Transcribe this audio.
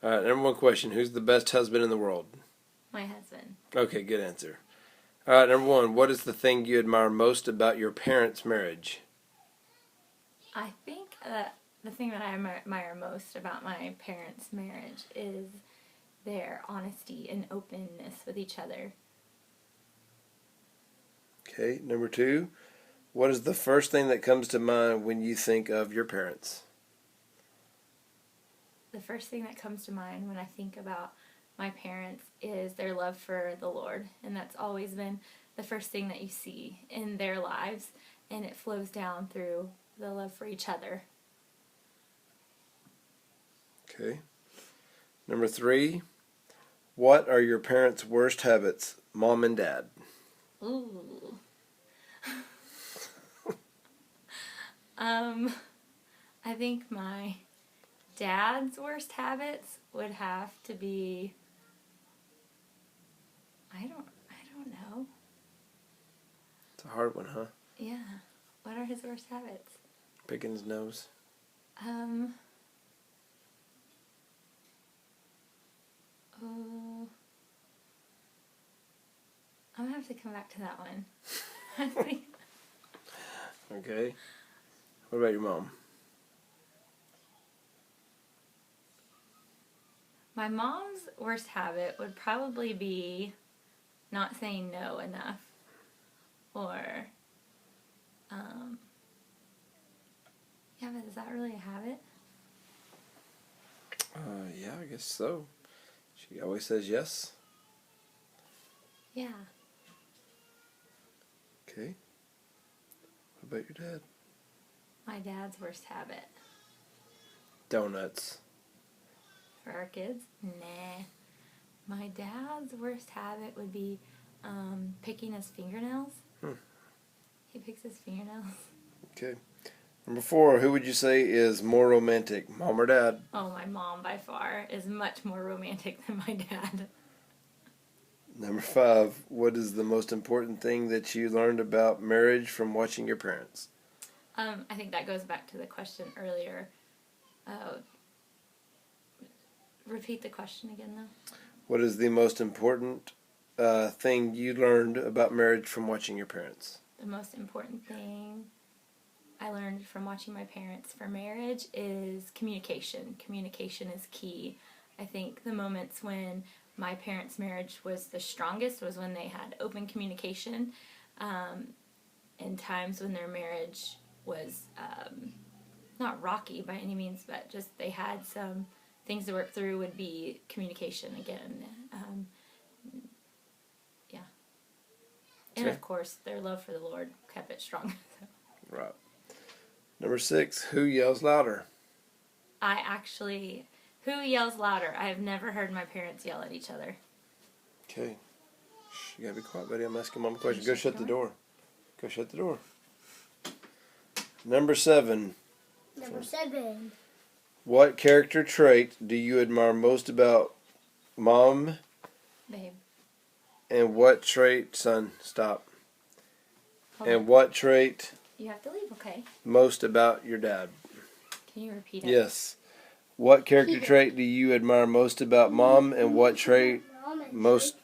All right, number one question. Who's the best husband in the world? My husband. Okay, good answer. All right, number one. What is the thing you admire most about your parents' marriage? I think the thing that I admire most about my parents' marriage is their honesty and openness with each other. Okay, number two. What is the first thing that comes to mind when you think of your parents? The first thing that comes to mind when I think about my parents is their love for the Lord, and that's always been the first thing that you see in their lives, and it flows down through the love for each other. Okay. Number three. What are your parents' worst habits, mom and dad? Ooh. I think my dad's worst habits would have to be, I don't know. It's a hard one, huh? Yeah. What are his worst habits? Picking his nose. Oh, I'm gonna have to come back to that one. I think Okay. What about your mom? my mom's worst habit would probably be not saying no enough, or yeah, but is that really a habit? Yeah, I guess so. She always says yes. Yeah. Okay. What about your dad? My dad's worst habit. Donuts. For our kids? Nah. My dad's worst habit would be picking his fingernails. He picks his fingernails. Okay. Number four, who would you say is more romantic, mom or dad? Oh, my mom by far is much more romantic than my dad. Number five, what is the most important thing that you learned about marriage from watching your parents? I think that goes back to the question earlier. Repeat the question again, though. What is the most important thing you learned about marriage from watching your parents? The most important thing I learned from watching my parents for marriage is communication. Communication is key. I think the moments when my parents' marriage was the strongest was when they had open communication, and times when their marriage was not rocky by any means, but just they had some things to work through would be communication again. Yeah. And Okay. of course, their love for the Lord kept it strong. Right. Number six, who yells louder? Who yells louder? I have never heard my parents yell at each other. Okay. Shh, you gotta be quiet, buddy. I'm asking mom a question. Go shut the door. Go shut the door. Number seven. What character trait do you admire most about mom? Babe. And what trait, son, stop. Hold And on. what trait You have to leave, okay? most about your dad? Can you repeat it? Yes. What character trait do you admire most about mom, and what trait most